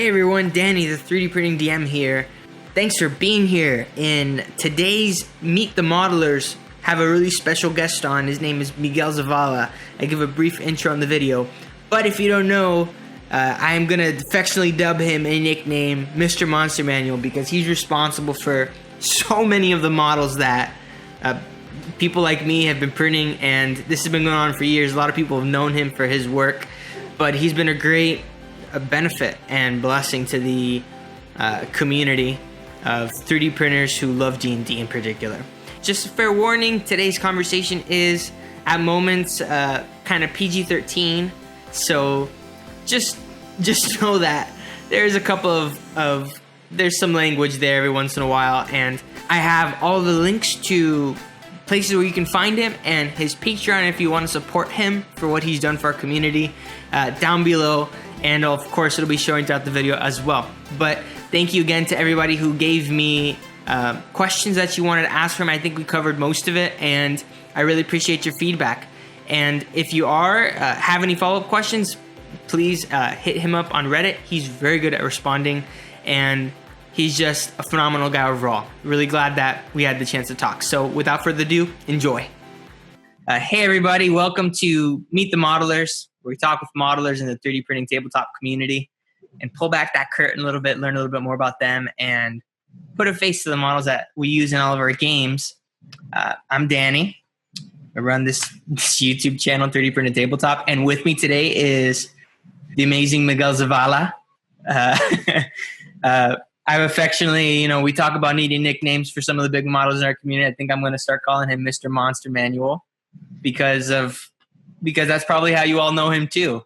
Hey everyone, Danny, the 3D Printing DM here. Thanks for being here. In today's Meet the Modelers, have a really special guest on. His name is Miguel Zavala. I give a brief intro in the video. But if you don't know, I'm going to affectionately dub him a nickname, Mr. Monster Manual, because he's responsible for so many of the models that people like me have been printing, and this has been going on for years. A lot of people have known him for his work, but he's been a great benefit and blessing to the community of 3D printers who love D&D in particular. Just a fair warning, today's conversation is at moments kind of PG-13, so just know that there's a couple of there's some language there every once in a while, and I have all the links to places where you can find him and his Patreon if you want to support him for what he's done for our community down below, and of course it'll be showing throughout the video as well. But thank you again to everybody who gave me questions that you wanted to ask from. I think we covered most of it, and I really appreciate your feedback. And if you have any follow-up questions, please hit him up on Reddit. He's very good at responding, and he's just a phenomenal guy overall. Really glad that we had the chance to talk. So without further ado, enjoy. Hey everybody, welcome to Meet the Modelers, where we talk with modelers in the 3D printing tabletop community and pull back that curtain a little bit, learn a little bit more about them, and put a face to the models that we use in all of our games. I'm Danny. I run this YouTube channel, 3D Printed Tabletop, and with me today is the amazing Miguel Zavala. I've affectionately, we talk about needing nicknames for some of the big models in our community. I think I'm going to start calling him Mr. Monster Manual because that's probably how you all know him too.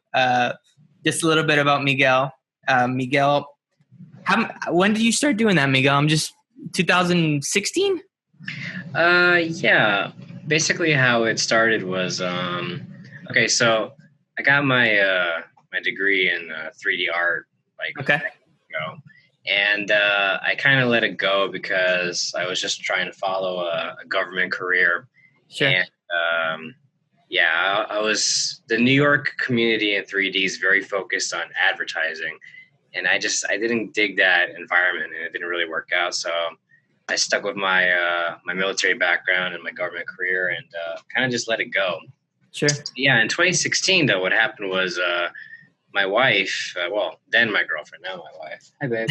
Just a little bit about Miguel. Miguel, when did you start doing that, Miguel? I'm just 2016? Yeah. Basically how it started was, okay, so I got my my degree in 3D art ago. And I kind of let it go because I was just trying to follow a government career. Sure. And I was, the New York community in 3D is very focused on advertising. And I didn't dig that environment, and it didn't really work out. So I stuck with my my military background and my government career, and kind of just let it go. Sure. Yeah, in 2016, though, what happened was my wife, then my girlfriend, now my wife. Hi, babe.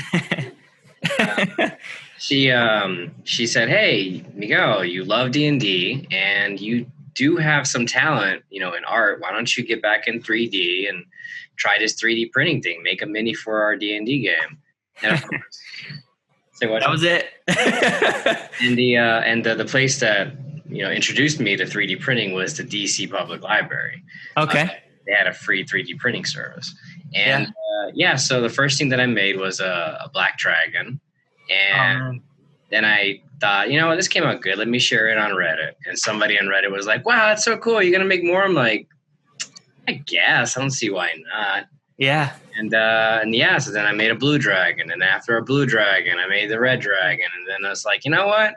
She said, "Hey, Miguel, you love D&D, and you do have some talent, in art. Why don't you get back in 3D and try this 3D printing thing? Make a mini for our D&D game." And of course, that was it. And the place that introduced me to 3D printing was the DC Public Library. Okay. They had a free 3D printing service. And so the first thing that I made was a black dragon. And then I thought, this came out good. Let me share it on Reddit. And somebody on Reddit was like, "Wow, that's so cool. You're going to make more?" I'm like, I guess. I don't see why not. Yeah. And so then I made a blue dragon. And after a blue dragon, I made the red dragon. And then I was like, you know what?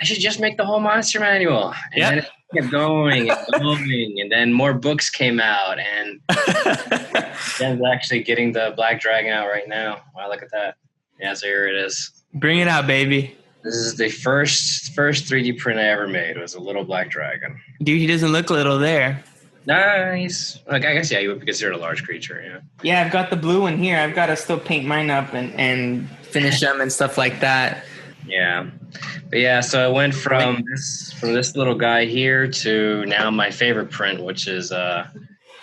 I should just make the whole monster manual. And then it kept going and going, and then more books came out, and Jen's actually getting the black dragon out right now. Wow, look at that. Yeah, so here it is. Bring it out, baby. This is the first 3D print I ever made. It was a little black dragon. Dude, he doesn't look little there. Nice. I guess, he would be considered a large creature, yeah. Yeah, I've got the blue one here. I've got to still paint mine up and finish them and stuff like that. Yeah. But yeah, so I went from this little guy here to now my favorite print, which is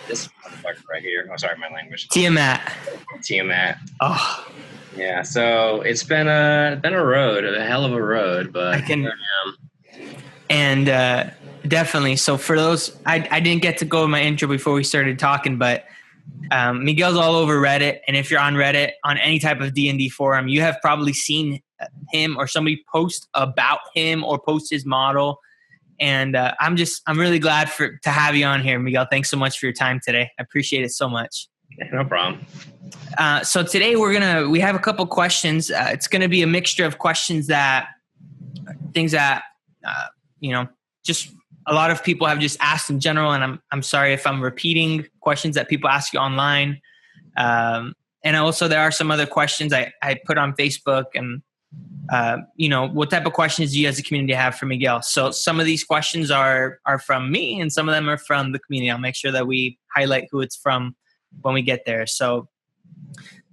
this motherfucker right here. Oh, sorry, my language. Tiamat. Oh. Yeah, so it's been a road, a hell of a road, but I can. And definitely. So for those, I didn't get to go in my intro before we started talking, but Miguel's all over Reddit, and if you're on Reddit on any type of D&D forum, you have probably seen him or somebody post about him or post his model. And I'm really glad to have you on here, Miguel. Thanks so much for your time today. I appreciate it so much. Yeah, no problem. So today we have a couple questions. It's going to be a mixture of questions things that just a lot of people have just asked in general, and I'm sorry if I'm repeating questions that people ask you online. And also there are some other questions I put on Facebook, and what type of questions do you as a community have for Miguel? So some of these questions are from me, and some of them are from the community. I'll make sure that we highlight who it's from when we get there. So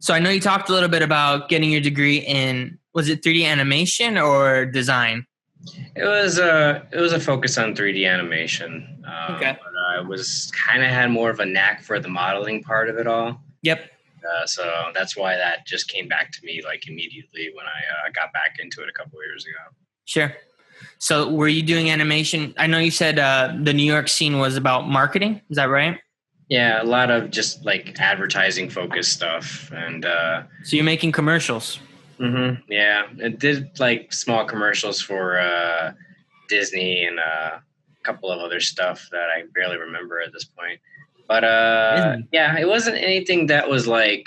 I know you talked a little bit about getting your degree in, was it 3D animation or design? It was a focus on 3D animation. Okay. But I was kind of had more of a knack for the modeling part of it all. Yep. So that's why that just came back to me like immediately when I got back into it a couple of years ago. Sure. So were you doing animation? I know you said the New York scene was about marketing. Is that right? Yeah, a lot of just like advertising focused stuff. And so you're making commercials. Mm-hmm, yeah, it did like small commercials for Disney and a couple of other stuff that I barely remember at this point. But yeah, it wasn't anything that was like,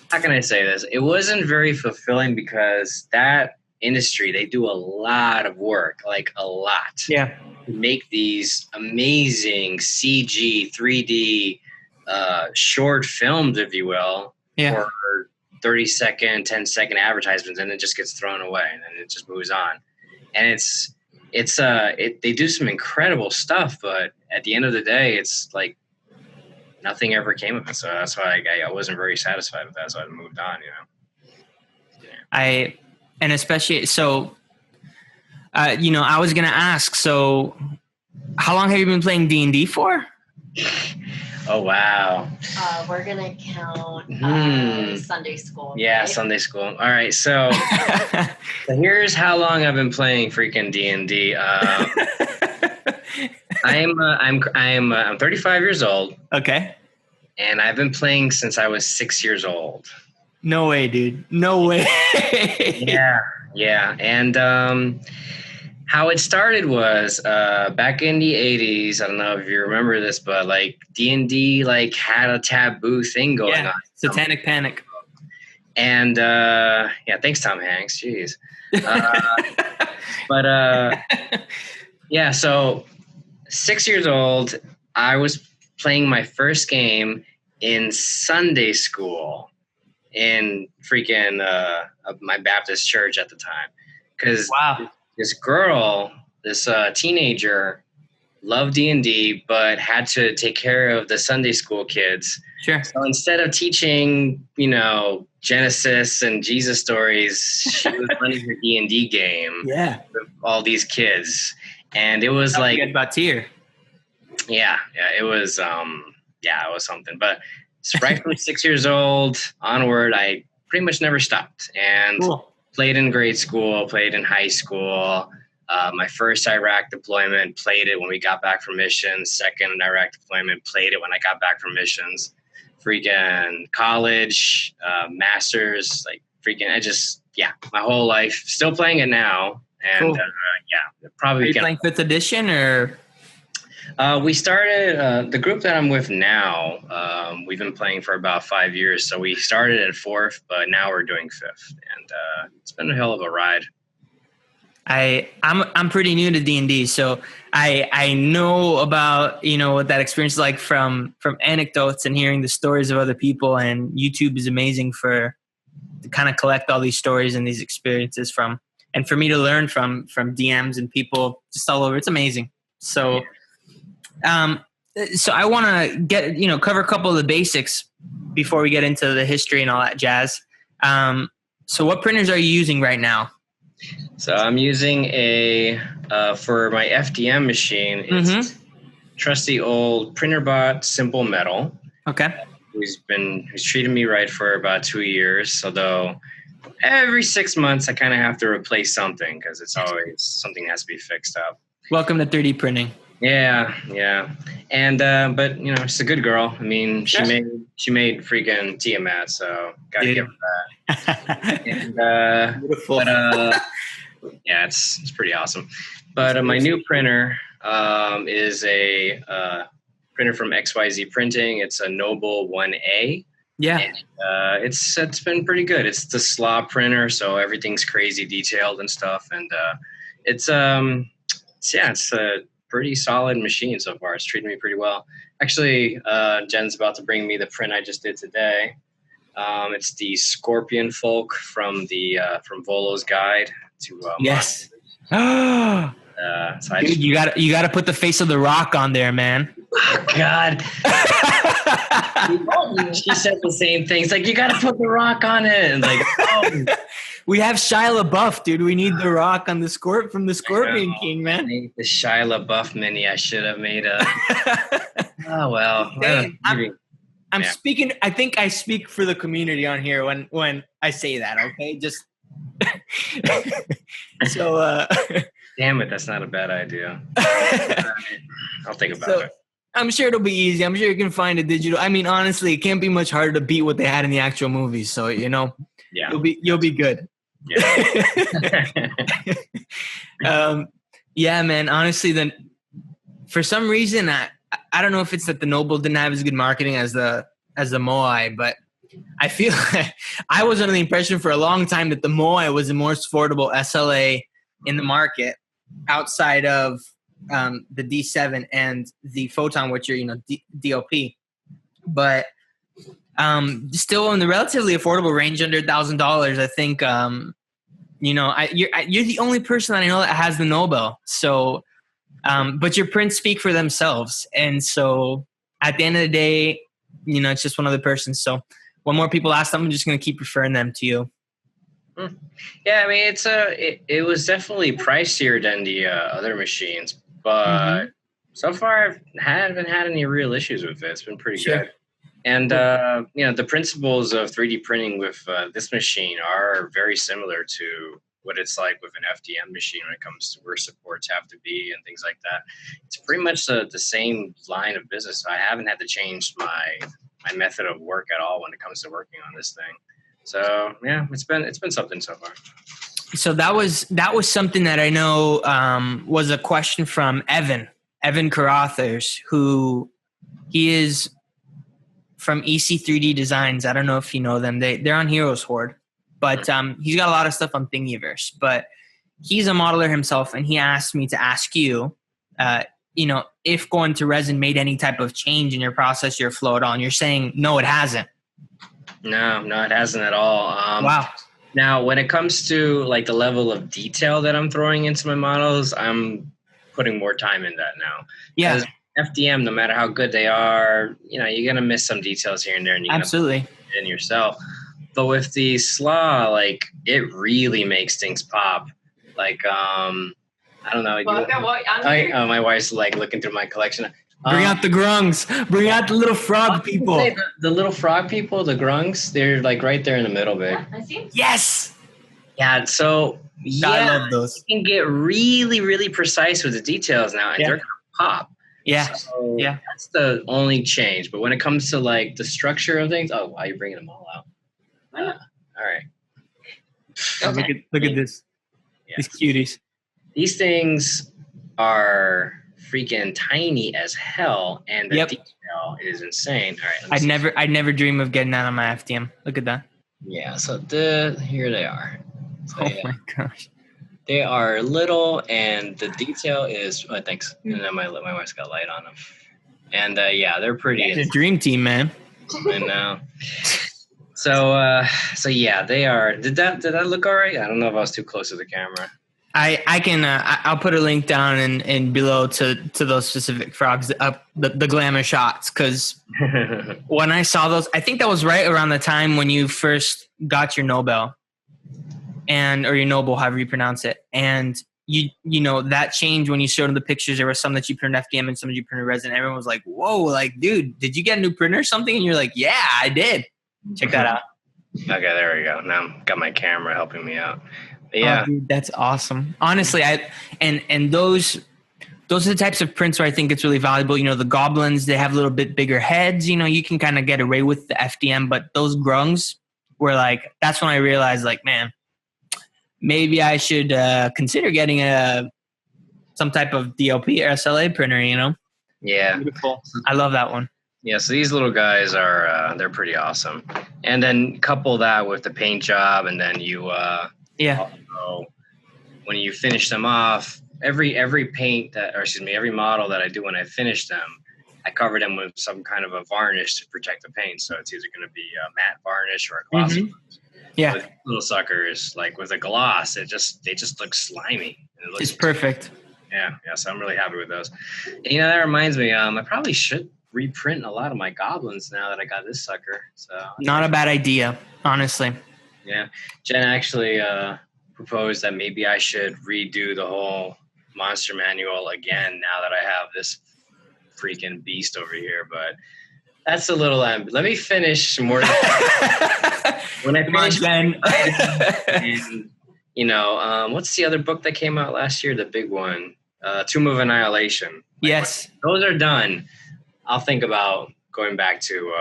how can I say this? It wasn't very fulfilling because that industry, they do a lot of work, like a lot. Yeah. To make these amazing CG, 3D short films, if you will, for 30-second, 10-second advertisements, and it just gets thrown away, and then it just moves on. And they do some incredible stuff, but at the end of the day, it's like nothing ever came of it. So that's why I wasn't very satisfied with that. So I moved on, I was going to ask, so how long have you been playing D&D for? Oh, wow. We're going to count Sunday school. Yeah, right? Sunday school. All right. So here's how long I've been playing freaking D&D. I'm 35 years old. Okay. And I've been playing since I was 6 years old. No way, dude. No way. Yeah. And how it started was back in the 80s. I don't know if you remember this, but like D&D like had a taboo thing going on. Satanic Panic. And thanks, Tom Hanks. Jeez. Yeah, so 6 years old, I was playing my first game in Sunday school in freaking my Baptist church at the time. Because this girl, this teenager, loved D&D, but had to take care of the Sunday school kids. Sure. So instead of teaching, Genesis and Jesus stories, she was running her D&D game. Yeah. With all these kids. And it was like about tier. Yeah, it was it was something. But right from 6 years old onward, I pretty much never stopped. And played in grade school, played in high school. My first Iraq deployment, played it when we got back from missions. Second Iraq deployment, played it when I got back from missions. Freaking college, masters, like freaking, my whole life. Still playing it now. And probably. Are you playing 5th edition or? We started the group that I'm with now. We've been playing for about 5 years, so we started at 4th, but now we're doing 5th, and it's been a hell of a ride. I'm pretty new to D&D, so I know about what that experience is like from anecdotes and hearing the stories of other people, and YouTube is amazing to kind of collect all these stories and these experiences from, and for me to learn from DMs and people just all over. It's amazing. So. So I want to cover a couple of the basics before we get into the history and all that jazz. So what printers are you using right now? So I'm using for my FDM machine, it's trusty old PrinterBot Simple Metal. Okay. Who's treated me right for about 2 years, although every 6 months I kind of have to replace something because it's always something that has to be fixed up. Welcome to 3D printing. Yeah. And but she's a good girl. I mean, she made freaking Tiamat, so gotta give her that. And beautiful. But it's pretty awesome. But my new printer is a printer from XYZ Printing. It's a Noble 1A. Yeah. And, it's been pretty good. It's the slaw printer, so everything's crazy detailed and stuff. And it's a pretty solid machine so far. It's treated me pretty well. Actually, Jen's about to bring me the print I just did today. It's the Scorpion Folk from the from Volo's Guide to Yes. So I Dude, just, you gotta put the face of the Rock on there, man. oh, God. She said the same thing. It's like, you got to put the Rock on it. And like, oh. We have Shia LaBeouf, dude. We need the Rock on the from the Scorpion King, man. The Shia LaBeouf mini. I should have made a. Oh well. Hey, I'm speaking. I think I speak for the community on here when I say that. Okay, just so. Damn it, that's not a bad idea. I'll think about it. I'm sure it'll be easy. I'm sure you can find a digital. I mean, honestly, it can't be much harder to beat what they had in the actual movies. So yeah, you'll be good. Yeah. Yeah, man. Honestly, then for some reason, I don't know if it's that the Noble didn't have as good marketing as the Moai, but I feel like I was under the impression for a long time that the Moai was the most affordable SLA in the market outside of the D7 and the Photon, which are DOP, but still in the relatively affordable range, under $1,000. I think you're the only person that I know that has the Nobel. So, but your prints speak for themselves, and so at the end of the day, it's just one other person. So when more people ask them, I'm just going to keep referring them to you. Yeah, I mean, it was definitely pricier than the other machines, but so far I haven't had any real issues with it. It's been pretty good. And the principles of 3D printing with this machine are very similar to what it's like with an FDM machine when it comes to where supports have to be and things like that. It's pretty much the same line of business. I haven't had to change my method of work at all when it comes to working on this thing. So yeah, it's been something so far. So that was something that I know was a question from Evan Carothers, who he is from EC3D Designs. I don't know if you know them. They're on Heroes Horde, but he's got a lot of stuff on Thingiverse. But he's a modeler himself, and he asked me to ask you, if going to resin made any type of change in your process, your flow at all. And you're saying no, it hasn't. No, it hasn't at all. Wow. Now, when it comes to like the level of detail that I'm throwing into my models, I'm putting more time in that now. Yeah. FDM, no matter how good they are, you're gonna miss some details here and there, and you're absolutely gonna put it in yourself. But with the SLA, like, it really makes things pop. Like, I don't know. My wife's like looking through my collection. Bring out the grungs. Bring out the little frog people. The little frog people, the grungs, they're like right there in the middle, babe. I see. Yes. Yeah, so I love those. You can get really, really precise with the details now, and they're gonna pop. Yeah. So that's the only change. But when it comes to like the structure of things, wow, you're bringing them all out. All right. Okay. Look at this. Yeah. These cuties. These things are freaking tiny as hell, and the detail is insane. All right. I'd never dream of getting that on my FDM. Look at that. Yeah. So here they are. So, my gosh. They are little, and the detail is. Oh, thanks. And then my wife's got light on them, and they're pretty. It's a dream team, man. I know. So yeah, they are. Did that look all right? I don't know if I was too close to the camera. I can I'll put a link down and below to those specific frogs, the glamour shots, because when I saw those, I think that was right around the time when you first got your Nobel, or your Noble, however you pronounce it, and you that change when you showed them the pictures. There were some that you printed FDM and some that you printed resin. Everyone was like, "Whoa, like, dude, did you get a new printer or something?" And you're like, "Yeah, I did." Check that out. Okay, there we go. Now I've got my camera helping me out. Yeah, oh, dude, that's awesome. Honestly, and those are the types of prints where I think it's really valuable. The goblins, they have a little bit bigger heads. You can kind of get away with the FDM, but those grungs were like, that's when I realized, like, man, maybe I should consider getting some type of DLP or SLA printer. Yeah, beautiful. I love that one. Yeah, so these little guys are they're pretty awesome, and then couple that with the paint job, and then you also, when you finish them off, every model that I do when I finish them I cover them with some kind of a varnish to protect the paint. So it's either going to be a matte varnish or a glossy. Yeah. With little suckers, like with a gloss, they just look slimy. It's perfect. Yeah. So I'm really happy with those. And, that reminds me, I probably should reprint a lot of my goblins now that I got this sucker. So not a bad idea, honestly. Yeah. Jen actually proposed that maybe I should redo the whole monster manual again now that I have this freaking beast over here, but that's a little let me finish more. When I finish, and what's the other book that came out last year? The big one, Tomb of Annihilation. Yes, those are done. I'll think about going back to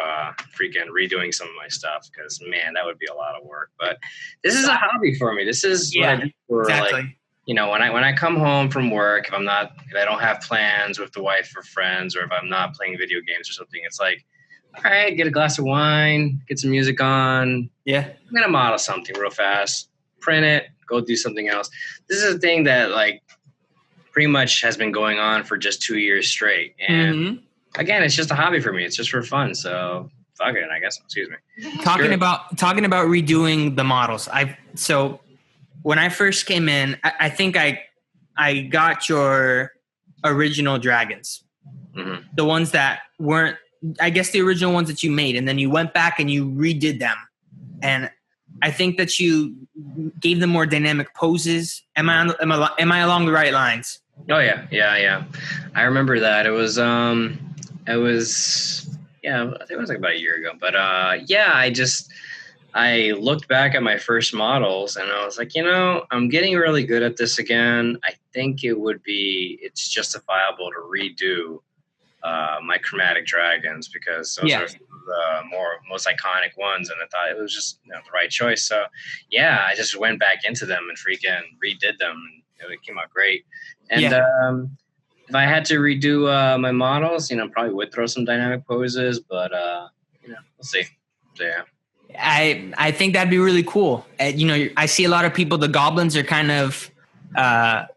freaking redoing some of my stuff because man, that would be a lot of work. But this is a hobby for me. This is what I do for exactly. when I come home from work, if I don't have plans with the wife or friends, or if I'm not playing video games or something, it's like, all right, get a glass of wine, get some music on. Yeah. I'm going to model something real fast, print it, go do something else. This is a thing that pretty much has been going on for just 2 years straight. And again, it's just a hobby for me. It's just for fun. So fuck it, I guess. Excuse me. Talking about redoing the models. So when I first came in, I think I got your original dragons. The ones that weren't, I guess the original ones that you made, and then you went back and you redid them. And I think that you gave them more dynamic poses. Am I along the right lines? Oh yeah. I remember that. It was I think it was like about a year ago. But I looked back at my first models and I was like, I'm getting really good at this again. I think it's justifiable to redo my chromatic dragons because those are the most iconic ones, and I thought it was just the right choice. So I just went back into them and freaking redid them, and it came out great. And if I had to redo my models, probably would throw some dynamic poses, but we'll see. So yeah. I think that'd be really cool. I see a lot of people. The goblins are kind of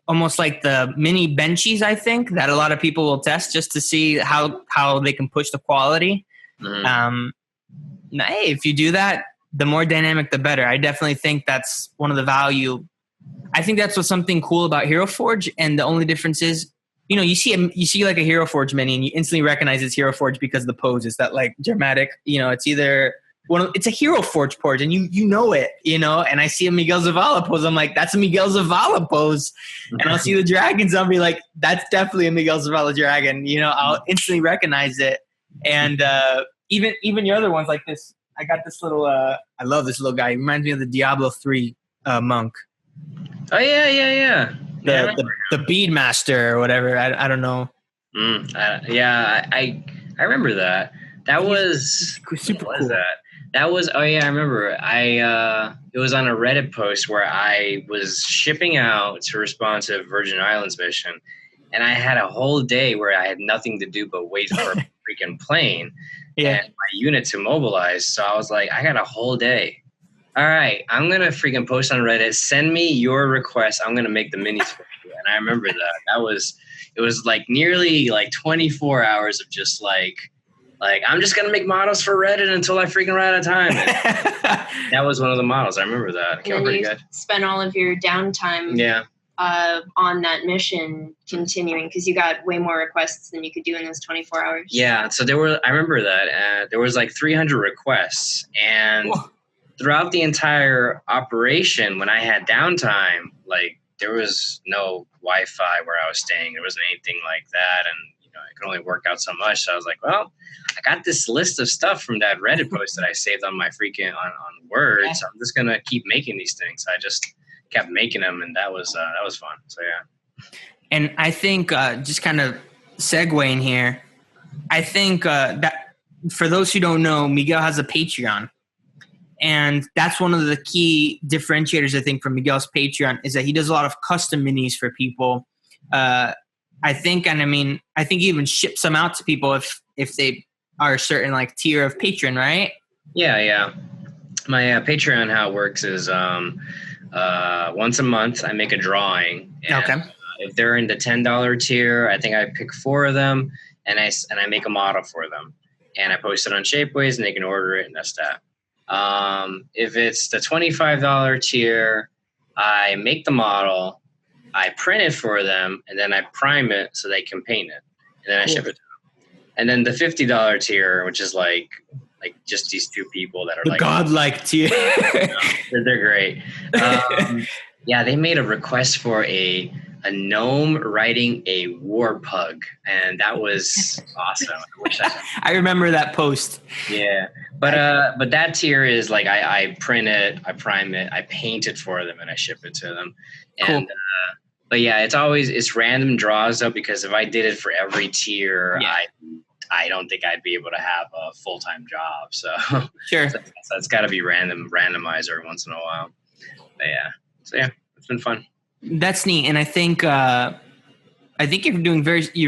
almost like the mini benchies, I think, that a lot of people will test just to see how they can push the quality. Hey, if you do that, the more dynamic, the better. I definitely think that's one of the value. I think that's what's something cool about Hero Forge, and the only difference is, you see like a Hero Forge mini, and you instantly recognize it's Hero Forge because the pose is that like dramatic. It's either it's a Hero Forge pose, and you know it, and I see a Miguel Zavala pose. I'm like, that's a Miguel Zavala pose. And I'll see the dragons. I'll be like, that's definitely a Miguel Zavala dragon. I'll instantly recognize it. And even your other ones like this, I got this little, I love this little guy. He reminds me of the Diablo 3 monk. Oh yeah. The bead master or whatever. I don't know. I remember that. That was super what cool. Was that? That was, I remember. It was on a Reddit post where I was shipping out to respond to Virgin Islands mission, and I had a whole day where I had nothing to do but wait for a freaking plane and my unit to mobilize. So I was like, I got a whole day. All right, I'm going to freaking post on Reddit. Send me your request. I'm going to make the minis for you. And I remember that. It was like nearly like 24 hours of just like I'm just going to make models for Reddit until I freaking run out of time. That was one of the models. I remember that. It came pretty good. Spent all of your downtime on that mission continuing because you got way more requests than you could do in those 24 hours. Yeah, so I remember that. There was like 300 requests. And throughout the entire operation, when I had downtime, like there was no Wi-Fi where I was staying. There wasn't anything like that. And I could only work out so much. So I was like, well, I got this list of stuff from that Reddit post that I saved on my freaking on Word. Yeah. So I'm just gonna keep making these things. I just kept making them, and that was fun. So yeah. And I think just kind of segueing here, I think that for those who don't know, Miguel has a Patreon, and that's one of the key differentiators I think from Miguel's Patreon is that he does a lot of custom minis for people. I think he even ships them out to people if they are a certain like tier of patron, right? Yeah. My Patreon, how it works is once a month I make a drawing. And, okay. If they're in the $10 tier, I think I pick 4 of them, and I make a model for them, and I post it on Shapeways, and they can order it, and that's that. If it's the $25 tier, I make the model, I print it for them, and then I prime it so they can paint it, and then I ship it to them. And then the $50 tier, which is like just these two people that are the like godlike tier. They're great. Yeah, they made a request for a gnome riding a war pug, and that was awesome. I remember that post. Yeah, but that tier is like I print it, I prime it, I paint it for them, and I ship it to them. And cool. But yeah, it's random draws though, because if I did it for every tier, I don't think I'd be able to have a full-time job. So sure, so it's got to be randomized every once in a while. But yeah, so yeah, it's been fun. That's neat, and I think you're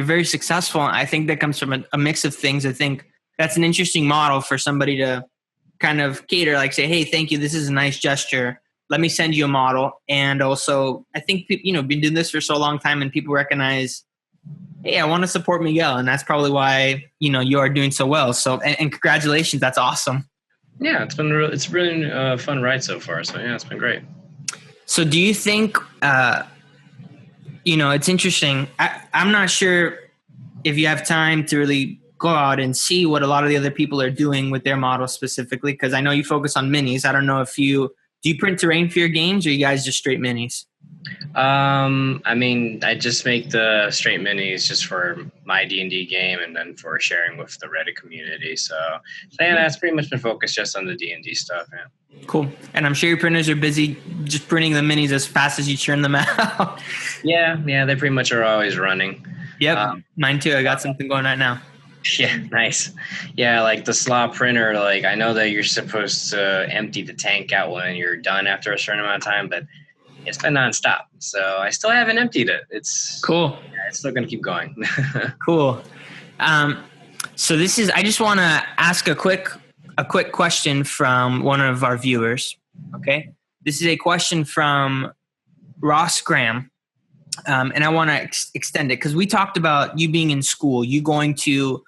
very successful. I think that comes from a mix of things. I think that's an interesting model for somebody to kind of cater, like say, hey, thank you, this is a nice gesture. Let me send you a model. And also, I think been doing this for so long time, and people recognize, hey, I want to support Miguel, and that's probably why you are doing so well. So, and congratulations, that's awesome. Yeah, it's really a fun ride so far. So yeah, it's been great. So, do you think it's interesting? I'm not sure if you have time to really go out and see what a lot of the other people are doing with their models specifically, because I know you focus on minis. I don't know if do you print terrain for your games, or you guys just straight minis? I mean, I just make the straight minis just for my D&D game, and then for sharing with the Reddit community. So yeah, that's pretty much been focused just on the D&D stuff. Yeah. Cool. And I'm sure your printers are busy just printing the minis as fast as you churn them out. Yeah, they pretty much are always running. Yep, mine too. I got something going right now. Yeah, nice. Yeah, like the slot printer, like I know that you're supposed to empty the tank out when you're done after a certain amount of time, but it's been nonstop. So I still haven't emptied it. It's cool. Yeah, it's still going to keep going. Cool. So I just want to ask a quick question from one of our viewers. Okay. This is a question from Ross Graham. And I want to extend it because we talked about you being in school, you going to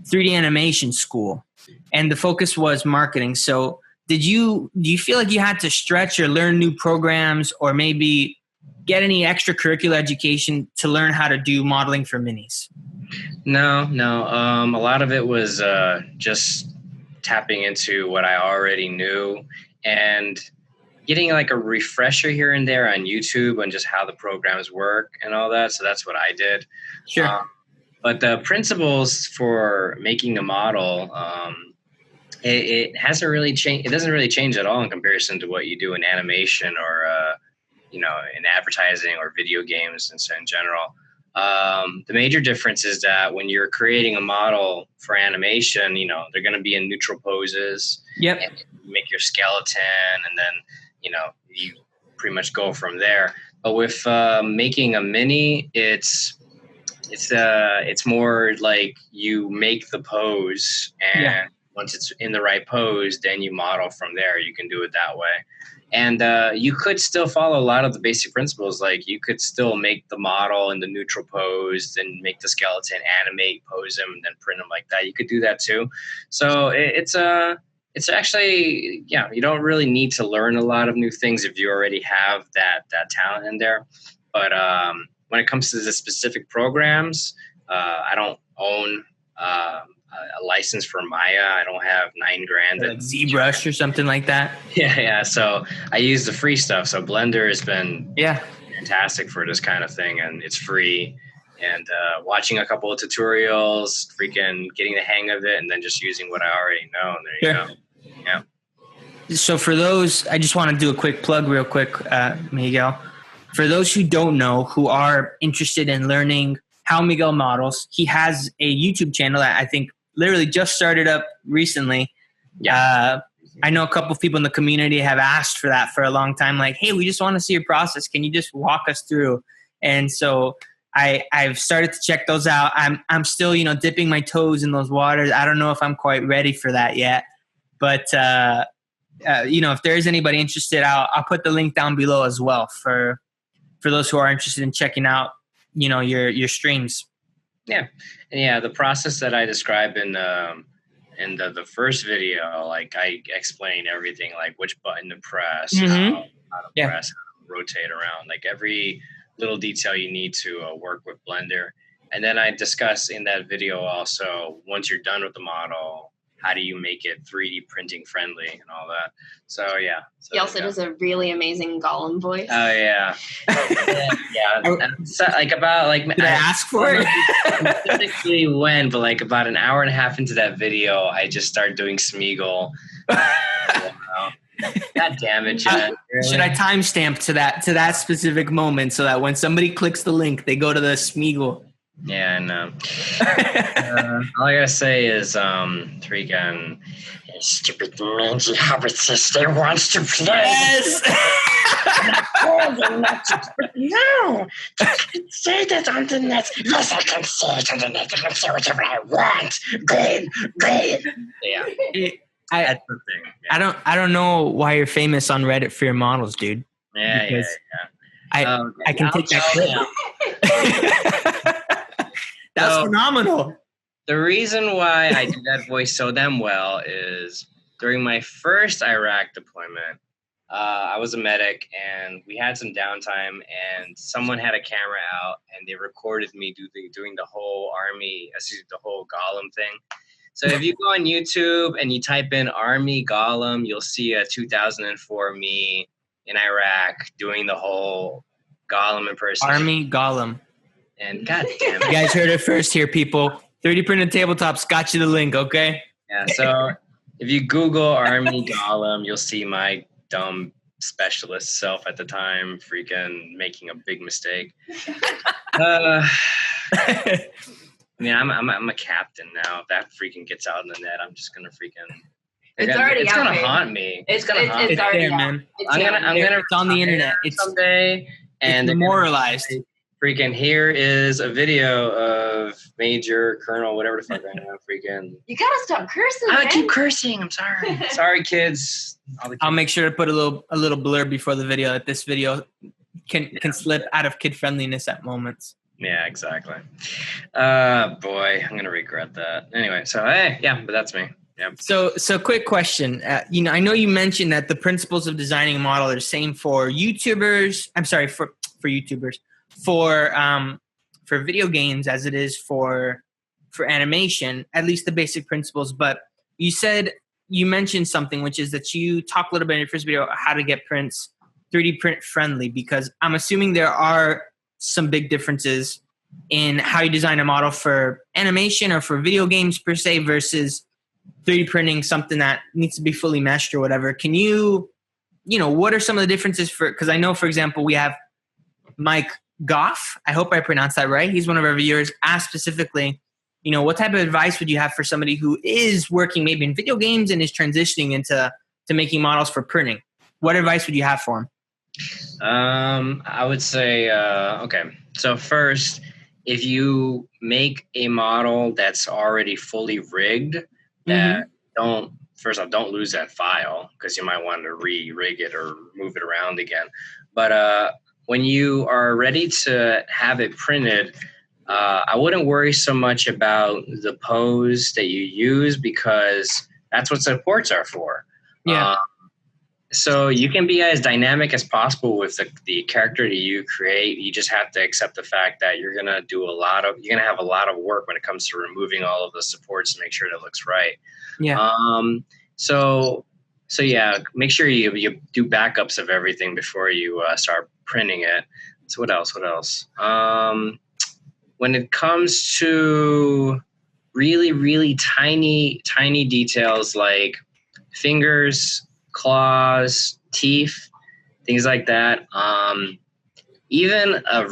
3D animation school, and the focus was marketing. So do you feel like you had to stretch or learn new programs, or maybe get any extracurricular education to learn how to do modeling for minis? No. A lot of it was just tapping into what I already knew and getting like a refresher here and there on YouTube on just how the programs work and all that. So that's what I did. Sure. But the principles for making a model, it hasn't really changed. It doesn't really change at all in comparison to what you do in animation or, in advertising or video games and so in general. The major difference is that when you're creating a model for animation, they're going to be in neutral poses. Yep. And you make your skeleton, and then, you pretty much go from there. But with making a mini, it's more like you make the pose, and once it's in the right pose, then you model from there. You can do it that way. And you could still follow a lot of the basic principles. Like you could still make the model in the neutral pose, then make the skeleton, animate, pose them, and then print them like that. You could do that too. So it's actually, you don't really need to learn a lot of new things if you already have that talent in there. But when it comes to the specific programs, I don't own a license for Maya. I don't have $9,000. Like ZBrush or something like that. Yeah. So I use the free stuff. So Blender has been fantastic for this kind of thing, and it's free. And watching a couple of tutorials, freaking getting the hang of it, and then just using what I already know. And there you go. Yeah. So for those, I just want to do a quick plug real quick, Miguel. For those who don't know, who are interested in learning how Miguel models, he has a YouTube channel that I think literally just started up recently. Yeah. I know a couple of people in the community have asked for that for a long time. Like, hey, we just want to see your process. Can you just walk us through? And so I've started to check those out. I'm still, dipping my toes in those waters. I don't know if I'm quite ready for that yet. But, if there is anybody interested, I'll put the link down below as well for those who are interested in checking out, your streams. Yeah, and yeah, the process that I described in the first video, like I explain everything, like which button to press, how to press, how to rotate around, like every little detail you need to work with Blender. And then I discuss in that video also, once you're done with the model, how do you make it 3D printing friendly and all that. So yeah. So, he also does a really amazing Gollum voice. Oh yeah. Yeah. So, like about like did I ask for it? Specifically when, but like about an hour and a half into that video, I just started doing Smeagol. God damn it, Jen. Really? Should I timestamp to that specific moment so that when somebody clicks the link, they go to the Smeagol? Yeah, I know. All I gotta say is, freaking stupid mangy hobbit sister wants to play. Yes. No, say that on the net. Yes, I can say it on the net. I can say whatever I want. Good. Yeah. That's the thing. Yeah. I don't know why you're famous on Reddit for your models, dude. Yeah. I can take that clip. That's phenomenal. The reason why I do that voice so damn well is during my first Iraq deployment, I was a medic and we had some downtime and someone had a camera out and they recorded me doing the whole the whole Gollum thing. So if you go on YouTube and you type in Army Gollum, you'll see a 2004 me in Iraq doing the whole Gollum impersonation. Army Gollum. And God damn it. You guys heard it first here, people. 3D printed tabletops got you the link, okay? Yeah, so if you Google Army Gollum, you'll see my dumb specialist self at the time freaking making a big mistake. I mean, I'm a captain now. If that freaking gets out in the net, I'm just gonna freaking... It's gonna haunt me. It's gonna haunt me. It's already there, man. It's on the internet. It's someday. And it's memorialized. Freaking here is a video of Major, Colonel, whatever the fuck I know. Freaking. You gotta stop cursing. I keep cursing. I'm sorry. Sorry, kids. I'll make sure to put a little blurb before the video that this video can slip out of kid friendliness at moments. Yeah, exactly. Boy, I'm gonna regret that. Anyway, so but that's me. Yeah. So quick question. I know you mentioned that the principles of designing a model are the same for YouTubers. I'm sorry for YouTubers. For video games as it is for animation, at least the basic principles. But you mentioned something, which is that you talk a little bit in your first video about how to get prints 3D print friendly, because I'm assuming there are some big differences in how you design a model for animation or for video games per se versus 3D printing something that needs to be fully meshed or whatever. Can you what are some of the differences because I know, for example, we have Mike Goff, I hope I pronounced that right. He's one of our viewers. Asked specifically, what type of advice would you have for somebody who is working maybe in video games and is transitioning into making models for printing? What advice would you have for him? I would say, okay. So first, if you make a model that's already fully rigged, don't lose that file because you might want to re-rig it or move it around again. But when you are ready to have it printed, I wouldn't worry so much about the pose that you use because that's what supports are for. Yeah. So you can be as dynamic as possible with the character that you create. You just have to accept the fact that you're gonna have a lot of work when it comes to removing all of the supports to make sure that it looks right. Yeah. So yeah, make sure you do backups of everything before you start printing it. So what else? When it comes to really, really tiny details like fingers, claws, teeth, things like that. Even a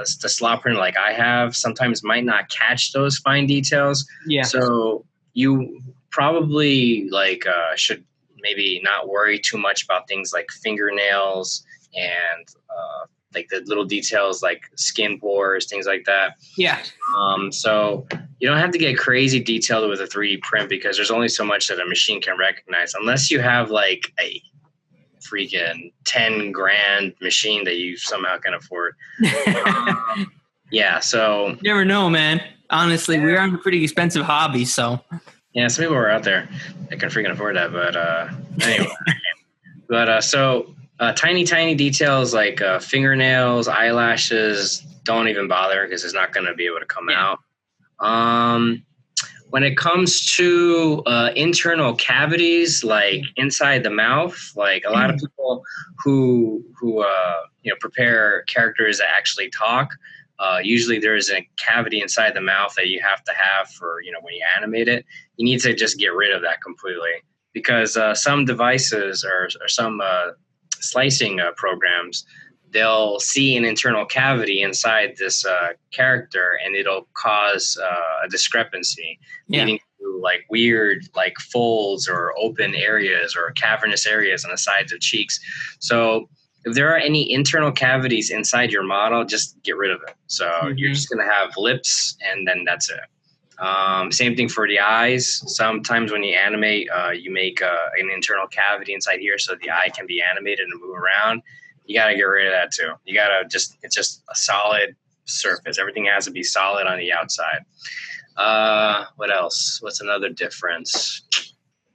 slot print like I have sometimes might not catch those fine details. Yeah. So you probably should maybe not worry too much about things like fingernails and like the little details like skin pores, things like that. Yeah. So you don't have to get crazy detailed with a 3D print because there's only so much that a machine can recognize unless you have like a freaking $10,000 machine that you somehow can afford. Yeah, so You never know, man. Honestly, we are in a pretty expensive hobby, so. Yeah, some people are out there that can freaking afford that, but anyway. But tiny details like fingernails, eyelashes, don't even bother because it's not going to be able to come out. When it comes to internal cavities, like inside the mouth, like a lot of people who prepare characters that actually talk, usually there's a cavity inside the mouth that you have to have for, when you animate it. You need to just get rid of that completely because some devices or some slicing programs, they'll see an internal cavity inside this character and it'll cause a discrepancy, leading to like weird like folds or open areas or cavernous areas on the sides of cheeks. So if there are any internal cavities inside your model, just get rid of it. So you're just going to have lips and then that's it. Same thing for the eyes. Sometimes when you animate, you make an internal cavity inside here so the eye can be animated and move around. You got to get rid of that too. You got to it's just a solid surface. Everything has to be solid on the outside. What else? What's another difference? I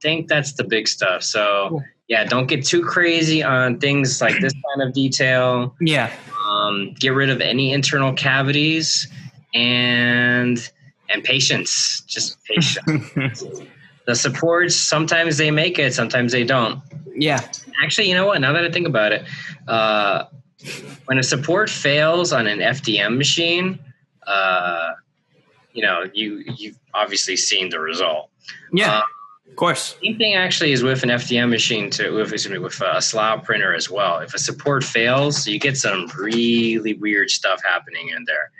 think that's the big stuff. So yeah, don't get too crazy on things like this kind of detail. Yeah. Get rid of any internal cavities and patience. Just patience. The supports, sometimes they make it, sometimes they don't. Yeah. Actually, you know what? Now that I think about it, when a support fails on an FDM machine, you've obviously seen the result. Yeah, of course. Same thing actually is with an FDM machine with a slab printer as well. If a support fails, you get some really weird stuff happening in there.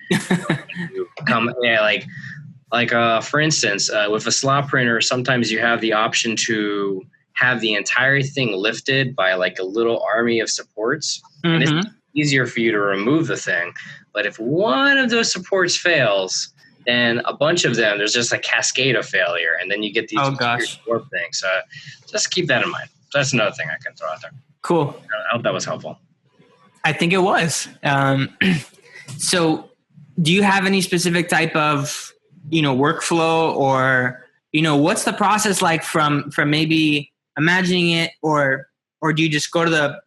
For instance, with a slot printer, sometimes you have the option to have the entire thing lifted by like a little army of supports. And it's easier for you to remove the thing. But if one of those supports fails, then a bunch of them, there's just a cascade of failure. And then you get these warp things. So just keep that in mind. So that's another thing I can throw out there. Cool. I hope that was helpful. I think it was. So do you have any specific type of workflow or, what's the process like from maybe imagining it or do you just go to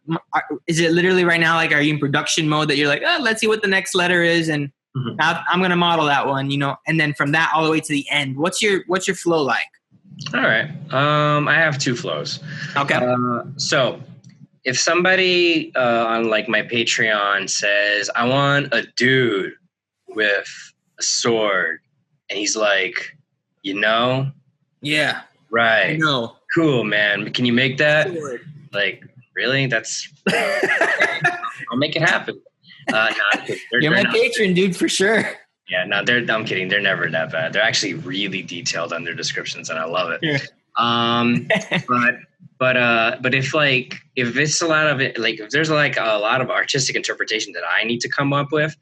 is it literally right now, like, are you in production mode that you're like, let's see what the next letter is. And I'm going to model that one, and then from that all the way to the end, what's your flow like? All right. I have two flows. Okay. So if somebody on like my Patreon says, I want a dude with a sword, and he's like, yeah, right. No. Cool, man. Can you make that? Sword. Like, really? That's I'll make it happen. You're my patron, dude, for sure. Yeah, no, I'm kidding. They're never that bad. They're actually really detailed on their descriptions, and I love it. Yeah. But if it's a lot of it, like if there's like a lot of artistic interpretation that I need to come up with,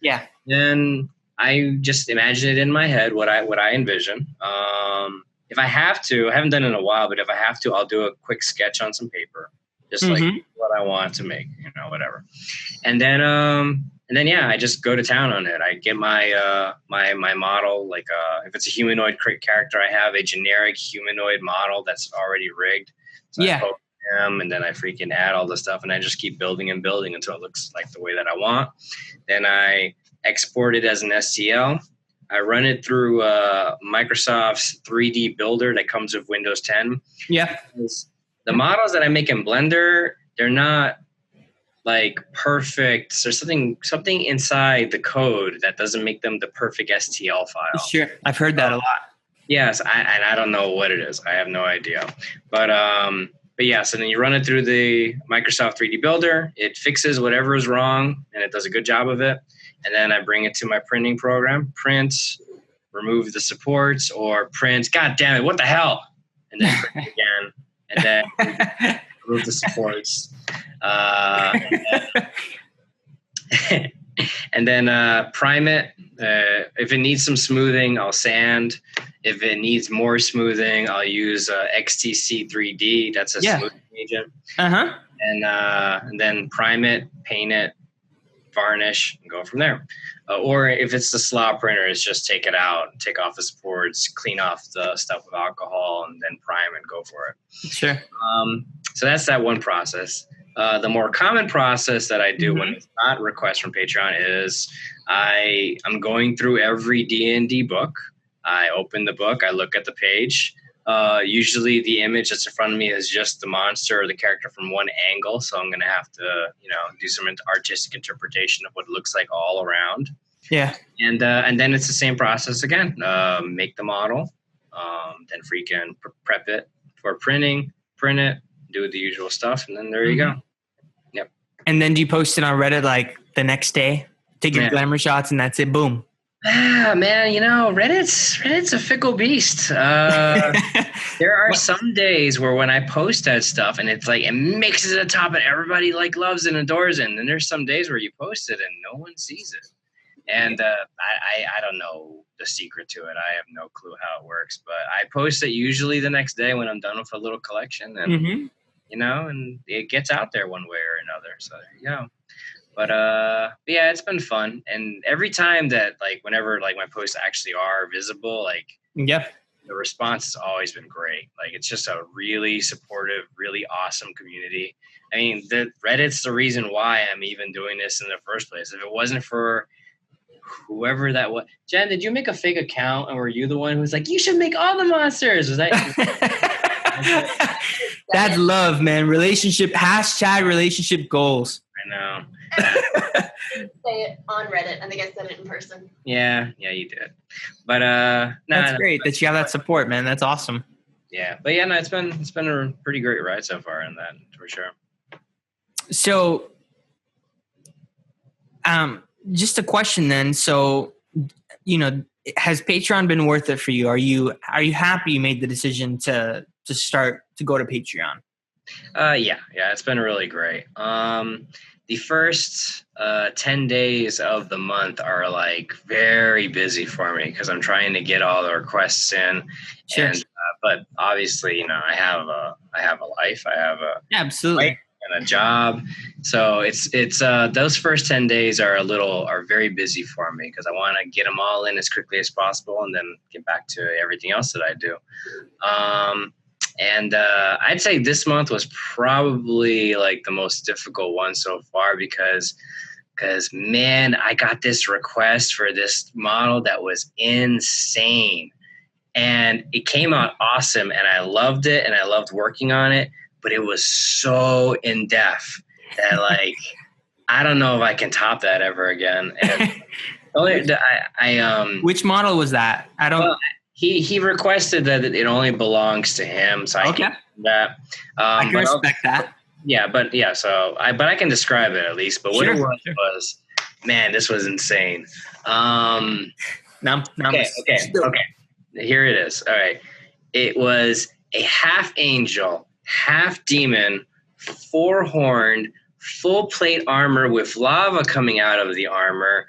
then I just imagine it in my head what I envision. If I have to, I haven't done it in a while, but if I have to, I'll do a quick sketch on some paper, just like what I want to make, whatever. And then I just go to town on it. I get my my model. Like if it's a humanoid character, I have a generic humanoid model that's already rigged. So I poke him, and then I freaking add all the stuff, and I just keep building and building until it looks like the way that I want. Then I export it as an STL. I run it through Microsoft's 3D builder that comes with Windows 10. Yeah. The models that I make in Blender, they're not like perfect. There's something inside the code that doesn't make them the perfect STL file. Sure. I've heard that a lot. Yes, I don't know what it is. I have no idea. But yeah, so then you run it through the Microsoft 3D builder. It fixes whatever is wrong, and it does a good job of it. And then I bring it to my printing program, print, remove the supports, or print, God damn it, what the hell? And then print again, and then remove the supports. And then prime it. If it needs some smoothing, I'll sand. If it needs more smoothing, I'll use XTC 3D. That's a smoothing agent. And then prime it, paint it, varnish, and go from there. Or if it's the slot printer, it's just take it out, take off the supports, clean off the stuff with alcohol, and then prime and go for it. Sure. So that's that one process. The more common process that I do when it's not request from Patreon is I'm going through every D&D book. I open the book, I look at the page. Usually the image that's in front of me is just the monster or the character from one angle. So I'm going to have to, do some artistic interpretation of what it looks like all around. Yeah. And then it's the same process again. Make the model, then freaking prep it for printing, print it, do the usual stuff. And then there you go. Yep. And then do you post it on Reddit like the next day? Take your glamour shots and that's it. Boom. Man, Reddit's a fickle beast. There are some days where when I post that stuff and it's like it mixes at the top and everybody like loves it and adores it, and then there's some days where you post it and no one sees it. And I don't know the secret to it. I have no clue how it works, but I post it usually the next day when I'm done with a little collection, and and it gets out there one way or another. So there you go. But yeah, it's been fun. And every time that whenever my posts actually are visible, the response has always been great. It's just a really supportive, really awesome community. I mean, the Reddit's the reason why I'm even doing this in the first place. If it wasn't for whoever that was, Jen, did you make a fake account, and were you the one who was like, you should make all the monsters? Was that? That's love, man. Relationship goals. I know. Say it on Reddit. I think I said it in person. Yeah, you did. But that's great that you have that support, man. That's awesome. Yeah, but yeah, no, it's been a pretty great ride so far in that, for sure. So, just a question then. So, has Patreon been worth it for you? Are you happy you made the decision to start to go to Patreon? Yeah, it's been really great. The first 10 days of the month are very busy for me because I'm trying to get all the requests in. Sure. And, but obviously, I have a life. I have a absolutely wife and a job. So it's those first 10 days are very busy for me because I want to get them all in as quickly as possible and then get back to everything else that I do. And I'd say this month was probably the most difficult one so far because man, I got this request for this model that was insane, and it came out awesome, and I loved it, and I loved working on it, but it was so in depth that I don't know if I can top that ever again. And which model was that? I don't. He requested that it only belongs to him, so I can do that. I can respect that. Yeah, but I can describe it at least. But what it was, man, this was insane. Okay. Here it is. All right, it was a half angel, half demon, 4-horned, full plate armor with lava coming out of the armor.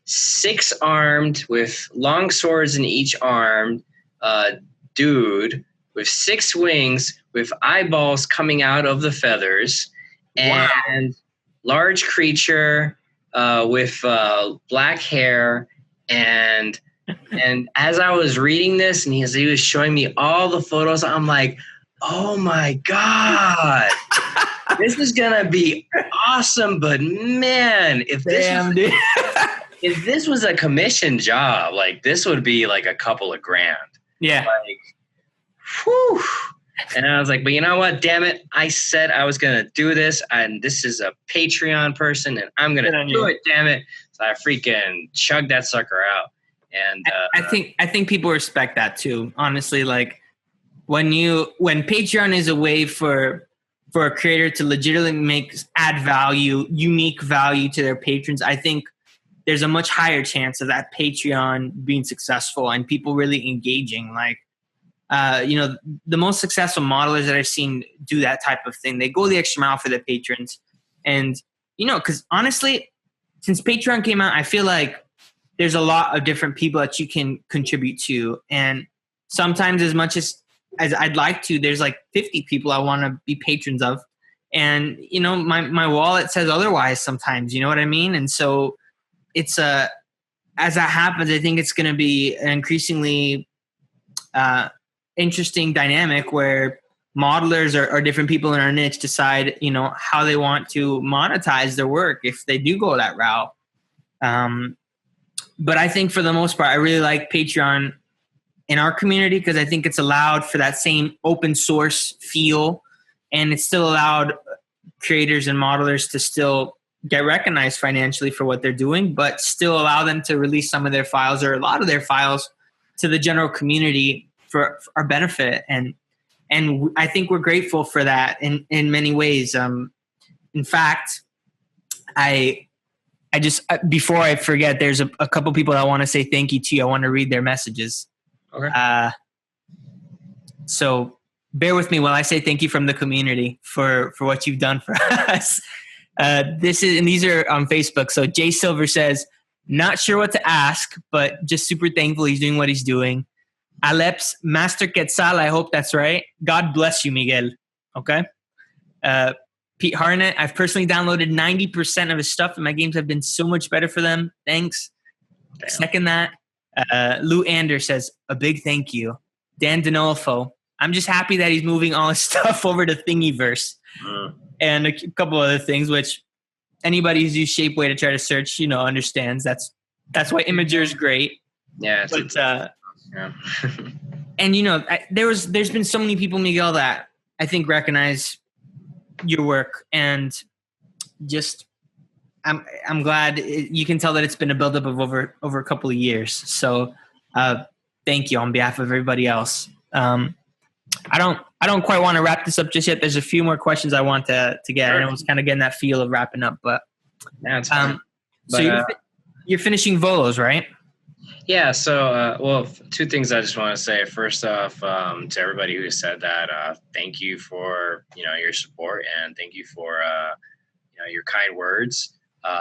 6-armed with long swords in each arm, dude with 6 wings with eyeballs coming out of the feathers, and large creature with black hair. And as I was reading this and he was showing me all the photos, I'm like, oh my God, this is going to be awesome. But man, if this was a commission job, this would be a couple of grand. Yeah. Whew. And I was like, but you know what? Damn it. I said I was going to do this, and this is a Patreon person, and I'm going to do it. Damn it. So I freaking chugged that sucker out. And I think people respect that too. Honestly, when Patreon is a way for a creator to legitimately add value, unique value to their patrons, I think there's a much higher chance of that Patreon being successful and people really engaging. The most successful modelers that I've seen do that type of thing, they go the extra mile for their patrons. And, because honestly, since Patreon came out, I feel like there's a lot of different people that you can contribute to. And sometimes as much as I'd like to, there's 50 people I want to be patrons of. And, you know, my wallet says otherwise sometimes, you know what I mean? And so it's as that happens, I think it's going to be an increasingly interesting dynamic where modelers or different people in our niche decide, you know, how they want to monetize their work if they do go that route. But I think for the most part, I really like Patreon in our community because I think it's allowed for that same open source feel, and it's still allowed creators and modelers to still get recognized financially for what they're doing, but still allow them to release some of their files or a lot of their files to the general community for our benefit. And I think we're grateful for that in many ways. In fact, I just, before I forget, there's a couple people that want to say thank you to. I want to read their messages. Okay. So bear with me while I say thank you from the community for what you've done for us. These are on Facebook. So Jay Silver says, not sure what to ask, but just super thankful he's doing what he's doing. Aleps Master Quetzal, I hope that's right. God bless you, Miguel. Okay. Pete Harnett, I've personally downloaded 90% of his stuff and my games have been so much better for them. Thanks. Damn. Second that. Lou Ander says, a big thank you. Dan Denolfo, I'm just happy that he's moving all his stuff over to Thingiverse. And a couple other things, which anybody who's used Shapeway to try to search, you know, understands. That's why Imager is great. Yeah. But, yeah. And, you know, there's been so many people, Miguel, that I think recognize your work, and just I'm glad you can tell that it's been a buildup of over a couple of years. So thank you on behalf of everybody else. I don't quite want to wrap this up just yet. There's a few more questions I want to get. Sure. I know I was kind of getting that feel of wrapping up, but that's fine. So you're finishing Volos, right? Yeah. So, well, two things I just want to say. First off, to everybody who said that, thank you for, you know, your support, and thank you for, you know, your kind words.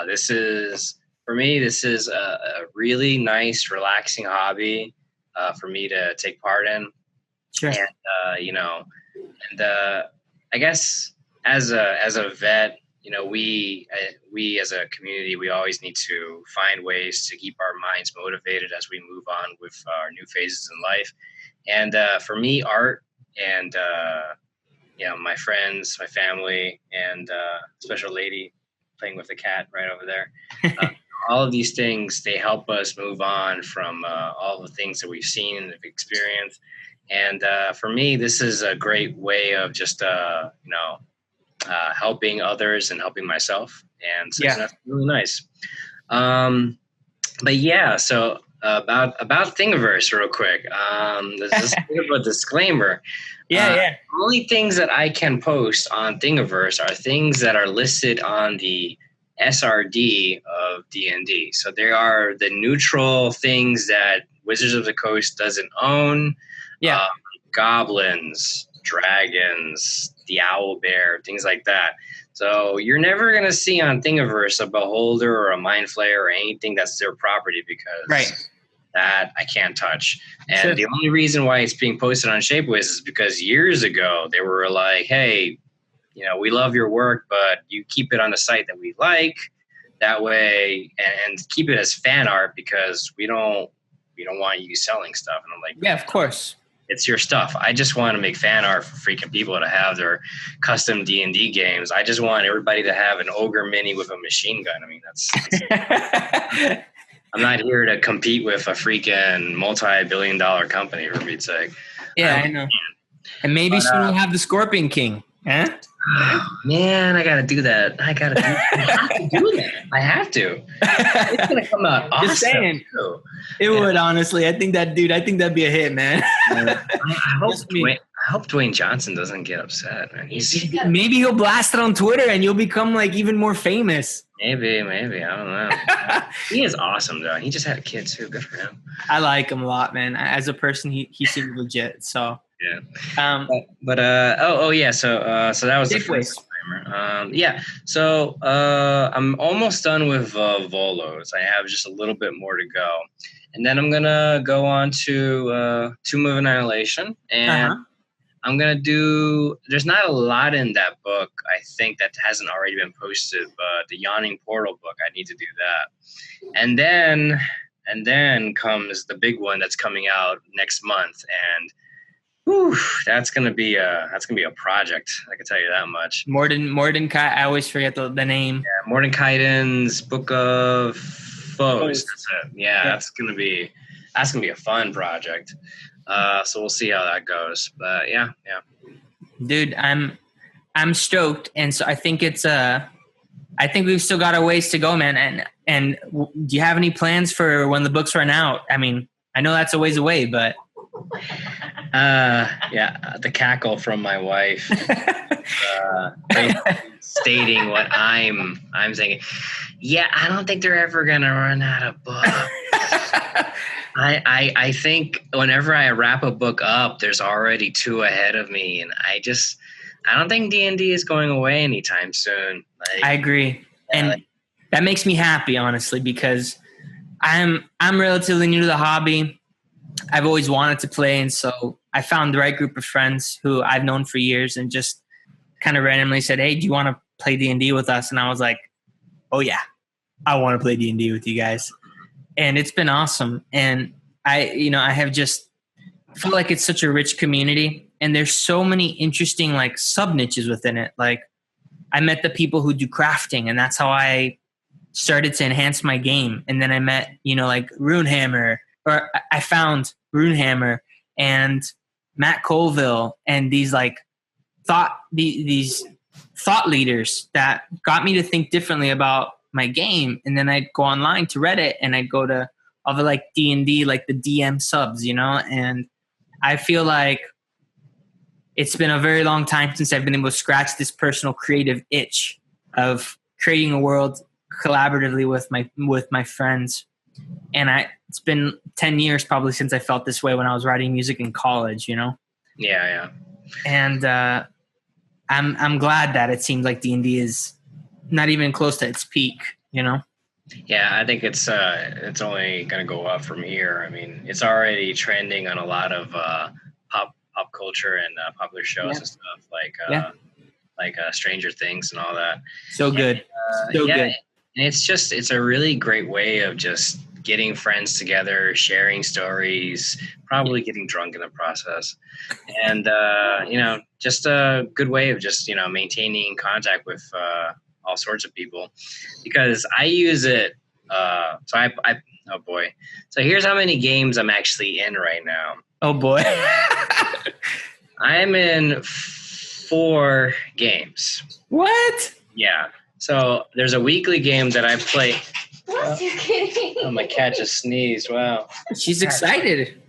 This is, for me, this is a really nice, relaxing hobby for me to take part in. Sure. And, you know, and I guess as a vet, you know, we as a community, we always need to find ways to keep our minds motivated as we move on with our new phases in life. And for me, art and, you know, my friends, my family, and special lady playing with the cat right over there. All of these things, they help us move on from all the things that we've seen and have experienced. And for me, this is a great way of just, you know, helping others and helping myself. And so that's really nice. But yeah, so about Thingiverse real quick. There's just a bit of a disclaimer. The only things that I can post on Thingiverse are things that are listed on the SRD of D&D. So there are the neutral things that Wizards of the Coast doesn't own. Goblins, dragons, the owl bear, things like that. So you're never going to see on Thingiverse a beholder or a mind flayer or anything that's their property, because that I can't touch. And the only reason why it's being posted on Shapeways is because years ago they were like, hey, you know, we love your work, but you keep it on the site that we like, that way, and keep it as fan art, because we don't want you selling stuff. And I'm like, yeah, of course. It's your stuff. I just want to make fan art for freaking people to have their custom D&D games. I just want everybody to have an ogre mini with a machine gun. I mean, that's I'm not here to compete with a freaking multi-billion-dollar company, for Pete's sake. Yeah, I know. And maybe soon we'll have the Scorpion King. Huh? Man, I gotta do that. I have to do that. I have to. It's gonna come out awesome. Just saying. Too. It would, honestly. I think that'd be a hit, man. I hope Dwayne Johnson doesn't get upset, man. Maybe he'll blast it on Twitter and you'll become like even more famous. Maybe. I don't know. He is awesome, though. He just had a kid too. Good for him. I like him a lot, man. As a person, he seemed legit. So. Yeah. Yeah. So that was the first timer. Yeah. So I'm almost done with Volos. I have just a little bit more to go, and then I'm gonna go on to Tomb of Annihilation, and I'm gonna do. There's not a lot in that book, I think, that hasn't already been posted. But the Yawning Portal book, I need to do that. And then comes the big one that's coming out next month, and whew, that's gonna be a project. I can tell you that much. Morden I always forget the name. Yeah, Mordenkainen's Book of Foes. That's it. Yeah, that's gonna be a fun project. So we'll see how that goes. But yeah. Dude, I'm stoked, and so I think I think we've still got a ways to go, man. And do you have any plans for when the books run out? I mean, I know that's a ways away, but yeah, the cackle from my wife stating what I'm saying. Yeah, I don't think they're ever gonna run out of books. I think whenever I wrap a book up, there's already 2 ahead of me, and I don't think D&D is going away anytime soon. I agree, and that makes me happy, honestly, because I'm relatively new to the hobby. I've always wanted to play, and so I found the right group of friends who I've known for years, and just kind of randomly said, "Hey, do you want to play D&D with us?" And I was like, "Oh yeah, I want to play D&D with you guys." And it's been awesome. And I have just felt like it's such a rich community, and there's so many interesting like sub niches within it. Like I met the people who do crafting, and that's how I started to enhance my game. And then I met, like Runehammer, or I found Runehammer and Matt Colville and these like these thought leaders that got me to think differently about my game. And then I'd go online to Reddit, and I'd go to all the like D&D, like the DM subs, and I feel like it's been a very long time since I've been able to scratch this personal creative itch of creating a world collaboratively with my friends. And it's been 10 years probably since I felt this way when I was writing music in college, Yeah. And I'm glad that it seems like D&D is not even close to its peak, Yeah, I think it's only going to go up from here. I mean, it's already trending on a lot of pop culture and popular shows and stuff like Stranger Things and all that. So good. Good. And it's a really great way of just getting friends together, sharing stories, probably getting drunk in the process. And, just a good way of just, maintaining contact with all sorts of people, because I use it. Oh boy. So here's how many games I'm actually in right now. Oh boy. I'm in 4 games. What? Yeah. So there's a weekly game that I play. What? You're kidding. Oh, my cat just sneezed. Wow. She's excited.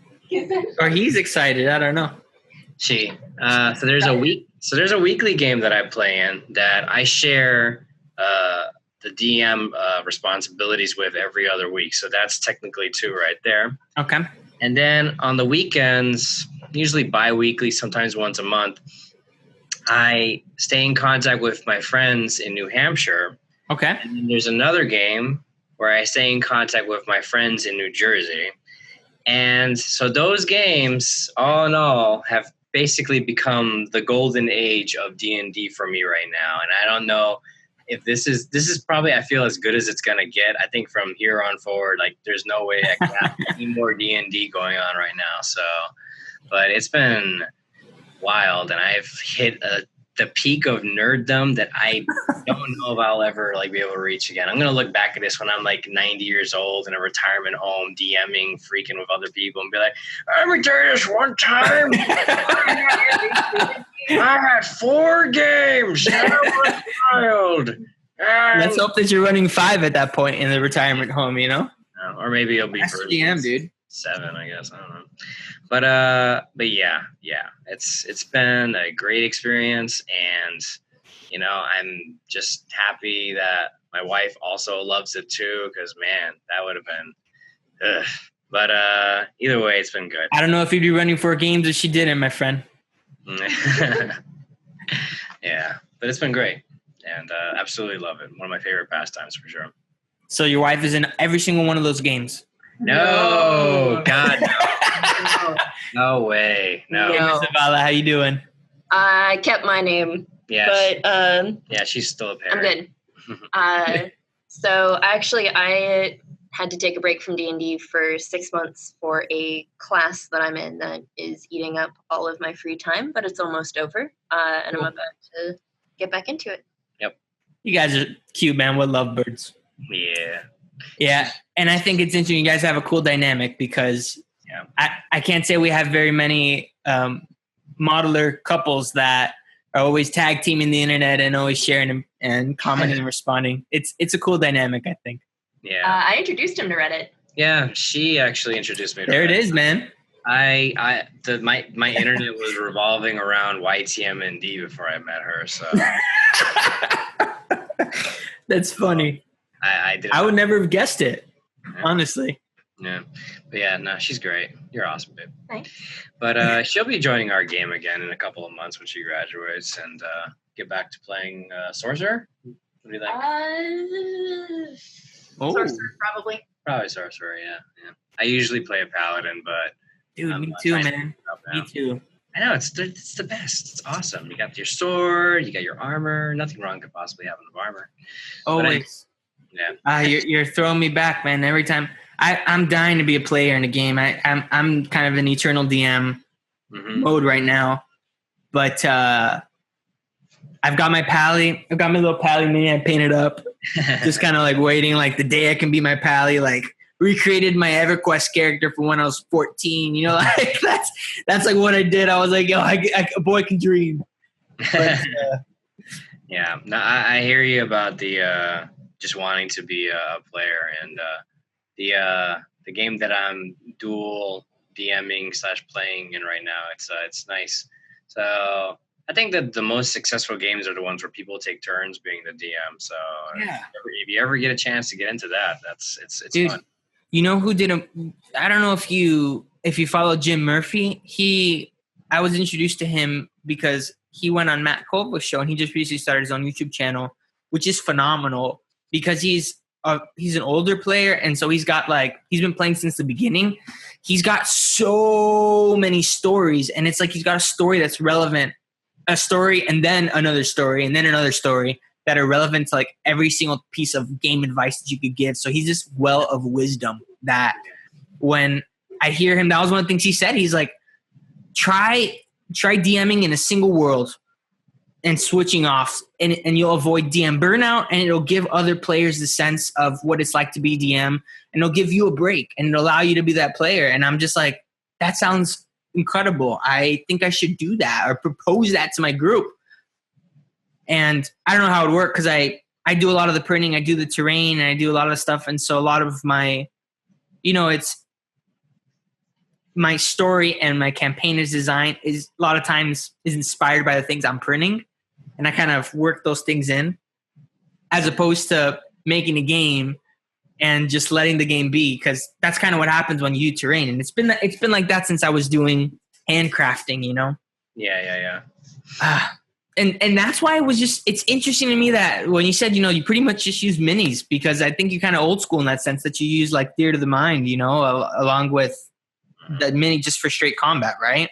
Or he's excited. I don't know. So there's a weekly game that I play in that I share the DM responsibilities with every other week. So that's technically 2 right there. Okay. And then on the weekends, usually bi-weekly, sometimes once a month, I stay in contact with my friends in New Hampshire. Okay. And then there's another game where I stay in contact with my friends in New Jersey. And so those games, all in all, have basically become the golden age of D&D for me right now. And I don't know if this is probably, I feel, as good as it's going to get. I think from here on forward, like there's no way I can have any more D&D going on right now. So, but it's been wild, and I've hit the peak of nerddom that I don't know if I'll ever be able to reach again. I'm going to look back at this when I'm 90 years old in a retirement home, DMing, freaking with other people, and be like, let me tell you this one time. I had 4 games. I was wild. Let's hope that you're running 5 at that point in the retirement home, Or maybe it'll be for DM, dude. 7, I guess. I don't know. But yeah. It's been a great experience, and I'm just happy that my wife also loves it too, because man, that would have been But either way, it's been good. I don't know if you'd be running 4 games if she didn't, my friend. Yeah, but it's been great, and absolutely love it. One of my favorite pastimes for sure. So your wife is in every single one of those games? No, God, no. No way. No. Hey, Miss Zavala, how you doing? I kept my name. Yeah. But yeah, she's still a parent. I'm good. So actually, I had to take a break from D&D for 6 months for a class that I'm in that is eating up all of my free time, but it's almost over, and Cool. I'm about to get back into it. Yep. You guys are cute, man. We're lovebirds. Yeah. Yeah, and I think it's interesting. You guys have a cool dynamic because I can't say we have very many modeler couples that are always tag teaming the internet and always sharing and commenting and responding. It's a cool dynamic, I think. Yeah. I introduced him to Reddit. Yeah, she actually introduced me to There Reddit. it is, man. My internet was revolving around YTMND before I met her, so That's funny. I would never have guessed it, honestly. Yeah. But yeah, no, she's great. You're awesome, babe. Thanks. But she'll be joining our game again in a couple of months when she graduates and get back to playing Sorcerer. What do you think? Sorcerer, probably. Probably Sorcerer, yeah. I usually play a Paladin, but... Dude, me too, man. Me too. I know, it's the best. It's awesome. You got your sword, you got your armor. Nothing wrong could possibly happen with armor. Always. Yeah. You're throwing me back, man. Every time I'm dying to be a player in a game. I'm kind of in eternal DM mode right now, but I've got my pally. I've got my little pally mini. I painted up, just kind of like waiting, like the day I can be my pally. Like recreated my EverQuest character from when I was 14. You know, like that's like what I did. I was like, yo, a boy can dream. But, yeah, no, I hear you about the just wanting to be a player, and the game that I'm dual DMing / playing in right now. It's nice. So I think that the most successful games are the ones where people take turns being the DM. So if you ever get a chance to get into that, it's dude, fun. You know who did I don't know if you follow Jim Murphy. I was introduced to him because he went on Matt Colville's show, and he just recently started his own YouTube channel, which is phenomenal because he's an older player, and so he's been playing since the beginning. He's got so many stories, and it's like he's got a story that's relevant, a story, and then another story, and then another story that are relevant to like every single piece of game advice that you could give. So he's this well of wisdom that when I hear him, that was one of the things he said. He's like, try DMing in a single world and switching off, and you'll avoid DM burnout, and it'll give other players the sense of what it's like to be DM, and it'll give you a break, and it'll allow you to be that player. And I'm just like, that sounds incredible. I think I should do that or propose that to my group. And I don't know how it would work because I do a lot of the printing, I do the terrain, and I do a lot of stuff. And so a lot of my, it's my story and my campaign is designed is a lot of times is inspired by the things I'm printing. And I kind of work those things in as opposed to making a game and just letting the game be, because that's kind of what happens when you do terrain. And it's been like that since I was doing handcrafting, Yeah. And that's why it's interesting to me that when you said, you pretty much just use minis, because I think you're kind of old school in that sense that you use like Theater of the Mind, along with the mini just for straight combat, right?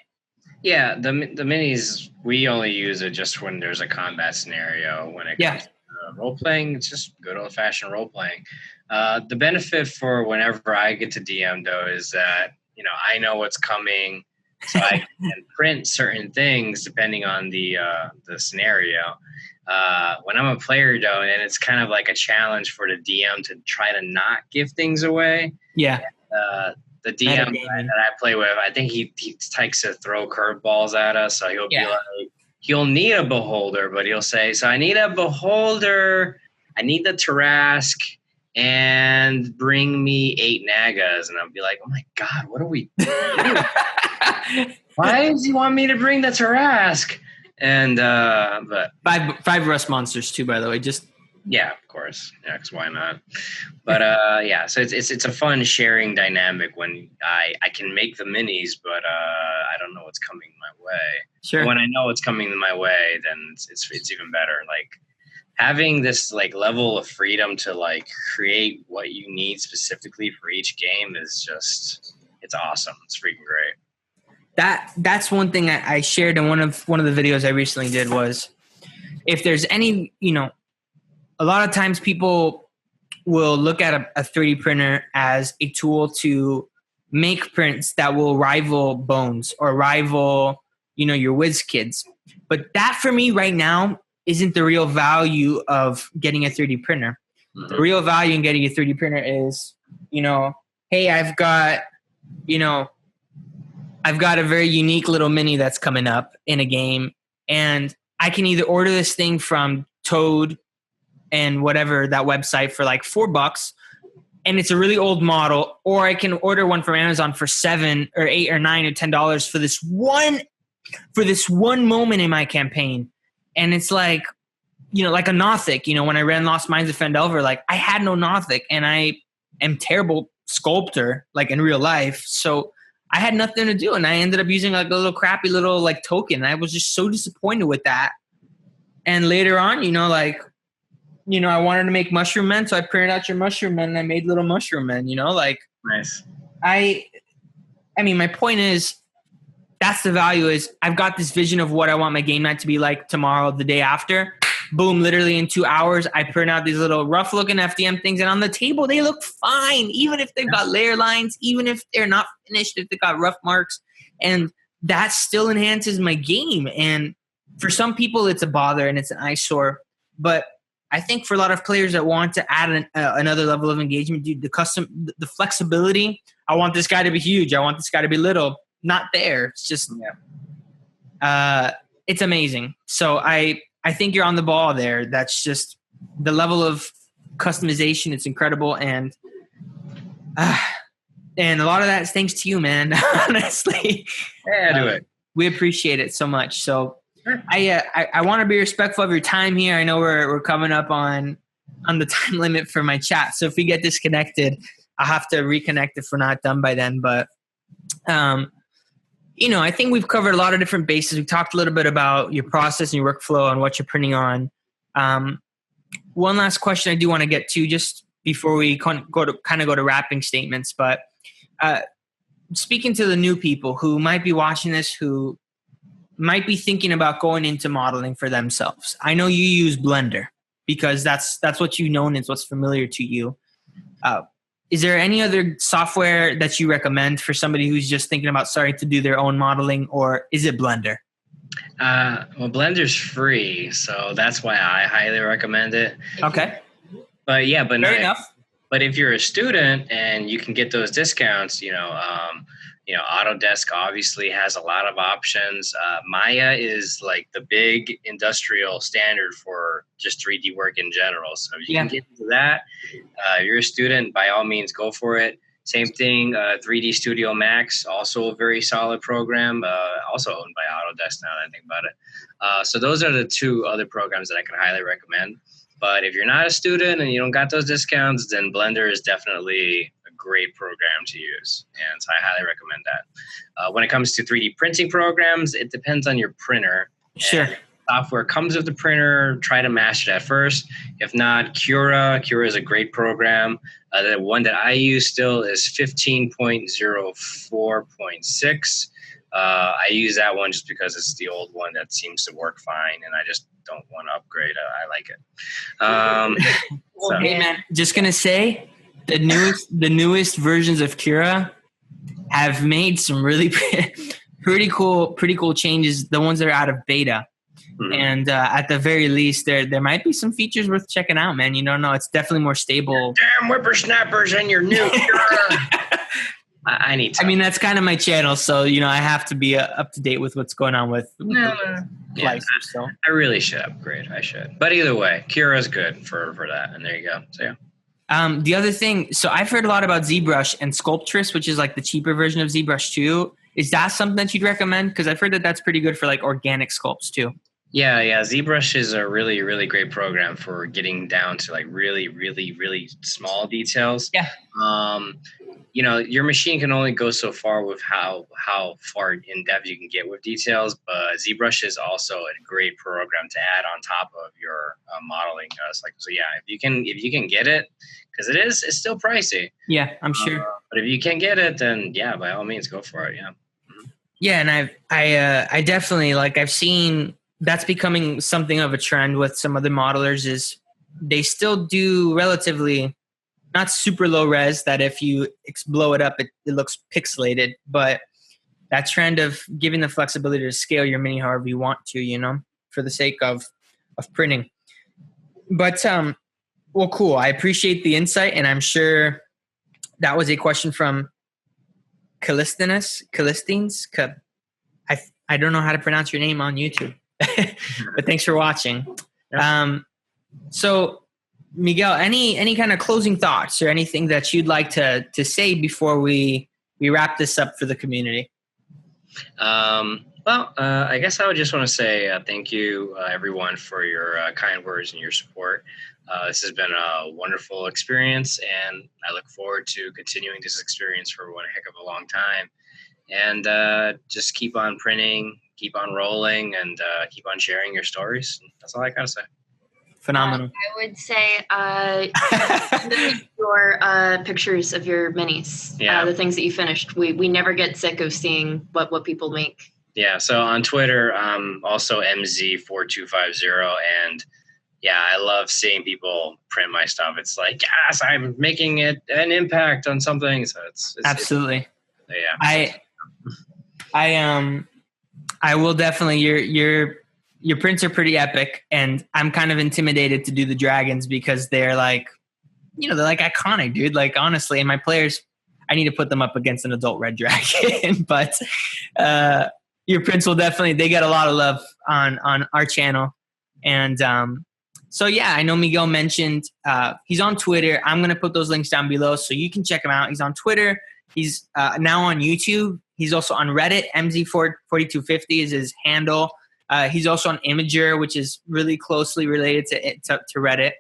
Yeah, the minis, we only use it just when there's a combat scenario. When it comes to role-playing, it's just good old-fashioned role-playing. The benefit for whenever I get to DM, though, is that, I know what's coming, so I can print certain things depending on the scenario. When I'm a player, though, and it's kind of like a challenge for the DM to try to not give things away. Yeah. The DM that I play with, I think he likes to throw curveballs at us. So he'll be like, he'll need a beholder, but he'll say, so I need a beholder, I need the Tarask, and bring me 8 Nagas. And I'll be like, oh my God, what are we doing? Why does he want me to bring the Tarask? And but 5 rust monsters too, by the way. Yeah, of course. Yeah, because why not? But so it's a fun sharing dynamic when I can make the minis, but I don't know what's coming my way. Sure. But when I know what's coming my way, then it's even better. Like having this like level of freedom to like create what you need specifically for each game is just it's awesome. It's freaking great. That's one thing I shared in one of the videos I recently did was, if there's any, a lot of times people will look at a 3D printer as a tool to make prints that will rival Bones or rival, your WizKids. But that for me right now isn't the real value of getting a 3D printer. Mm-hmm. The real value in getting a 3D printer is, hey, I've got a very unique little mini that's coming up in a game, and I can either order this thing from Toad and whatever, that website, for like $4, and it's a really old model, or I can order one from Amazon for $7 or $8 or $9 or $10 for this one moment in my campaign. And it's like, like a Nothic, when I ran Lost Mines of Phandelver, like I had no Nothic, and I am terrible sculptor, like in real life. So I had nothing to do, and I ended up using like a little crappy little like token. I was just so disappointed with that. And later on, I wanted to make mushroom men, so I printed out your mushroom men and I made little mushroom men, like Nice. I mean, my point is, that's the value, is I've got this vision of what I want my game night to be like tomorrow, the day after. Boom, literally in 2 hours, I print out these little rough looking FDM things, and on the table, they look fine, even if they've got layer lines, even if they're not finished, if they've got rough marks, and that still enhances my game. And for some people, it's a bother and it's an eyesore, but I think for a lot of players that want to add another level of engagement, dude, the flexibility, I want this guy to be huge, I want this guy to be little, not there. It's just, it's amazing. So I think you're on the ball there. That's just the level of customization. It's incredible. And a lot of that is thanks to you, man, honestly. Yeah, do it. We appreciate it so much. So I want to be respectful of your time here. I know we're coming up on the time limit for my chat. So if we get disconnected, I'll have to reconnect if we're not done by then. But, I think we've covered a lot of different bases. We talked a little bit about your process and your workflow and what you're printing on. One last question I do want to get to just before we go to wrapping statements. But speaking to the new people who might be watching this, who might be thinking about going into modeling for themselves. I know you use Blender because that's what you know and it's what's familiar to you. Is there any other software that you recommend for somebody who's just thinking about starting to do their own modeling, or is it Blender? Well, Blender's free, so that's why I highly recommend it. Okay. But fair enough. But if you're a student and you can get those discounts, Autodesk obviously has a lot of options. Maya is like the big industrial standard for just 3D work in general. So if you can get into that, if you're a student, by all means, go for it. Same thing, 3D Studio Max, also a very solid program, also owned by Autodesk now that I think about it. So those are the two other programs that I can highly recommend. But if you're not a student and you don't got those discounts, then Blender is definitely a great program to use. And so I highly recommend that. When it comes to 3D printing programs, it depends on your printer. Sure. And software comes with the printer. Try to master that first. If not, Cura. Cura is a great program. The one that I use still is 15.04.6. I use that one just because it's the old one that seems to work fine, and I just don't want to upgrade. I like it. So. Hey man, just gonna say the newest versions of Cura have made some really pretty cool changes. The ones that are out of beta, and at the very least, there might be some features worth checking out, man. You don't know, it's definitely more stable. Damn whippersnappers and your new Cura. I need to. I mean, that's kind of my channel, so I have to be up to date with what's going on with yeah, so I really should upgrade. I should, but either way, Cura's good for that, and there you go. So yeah. The other thing, so I've heard a lot about ZBrush and Sculptress, which is like the cheaper version of ZBrush too. Is that something that you'd recommend? Because I've heard that that's pretty good for like organic sculpts too. Yeah. ZBrush is a really, really great program for getting down to like really, really, really small details. Yeah. Your machine can only go so far with how far in depth you can get with details, but ZBrush is also a great program to add on top of your modeling. So yeah, if you can get it, because it's still pricey. Yeah, I'm sure. But if you can get it, then yeah, by all means, go for it. Yeah. Yeah, and I definitely I've seen that's becoming something of a trend with some other modelers is they still do relatively not super low res that if you blow it up it looks pixelated, but that trend of giving the flexibility to scale your mini however you want to, for the sake of printing. But well, cool. I appreciate the insight, and I'm sure that was a question from Calistines. I don't know how to pronounce your name on YouTube, but thanks for watching. Yeah. So, Miguel, any kind of closing thoughts or anything that you'd like to say before we wrap this up for the community? Well, I guess I would just want to say thank you, everyone, for your kind words and your support. This has been a wonderful experience, and I look forward to continuing this experience for one heck of a long time. And just keep on printing, keep on rolling, and keep on sharing your stories. That's all I gotta say. Phenomenal. I would say your pictures of your minis, the things that you finished. We never get sick of seeing what people make. Yeah, so on Twitter, also MZ4250, and yeah, I love seeing people print my stuff. It's like, yes, I'm making it an impact on something. So it's absolutely. Yeah. I will definitely. Your prints are pretty epic, and I'm kind of intimidated to do the dragons because they're they're iconic, dude. Like honestly, and my players, I need to put them up against an adult red dragon, but your prints will definitely, they get a lot of love on our channel. And so yeah, I know Miguel mentioned he's on Twitter. I'm going to put those links down below so you can check him out. He's on Twitter. He's now on YouTube. He's also on Reddit. MZ4250 is his handle. He's also on Imager, which is really closely related to Reddit.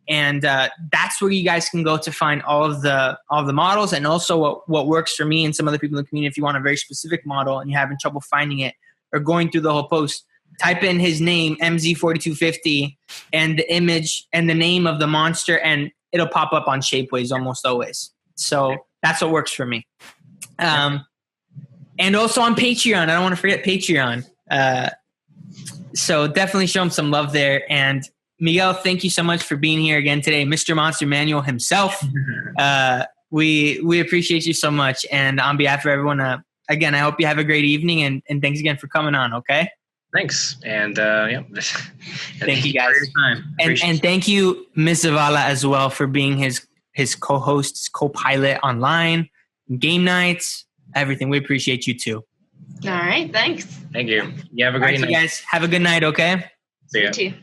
And that's where you guys can go to find all of the models, and also what works for me and some other people in the community. If you want a very specific model and you're having trouble finding it or going through the whole post, type in his name, MZ4250, and the image and the name of the monster, and it'll pop up on Shapeways almost always. So that's what works for me. And also on Patreon. I don't want to forget Patreon. So definitely show him some love there. And Miguel, thank you so much for being here again today. Mr. Monster Manual himself. We appreciate you so much. And on behalf of everyone, again, I hope you have a great evening, and thanks again for coming on, okay? Thanks. And thank you guys. For your time. And thank you, Ms. Zavala, as well, for being his co-host, his co-pilot online, game nights, everything. We appreciate you too. All right. Thanks. Thank you. You have a great night. You guys have a good night, okay? See ya. You too.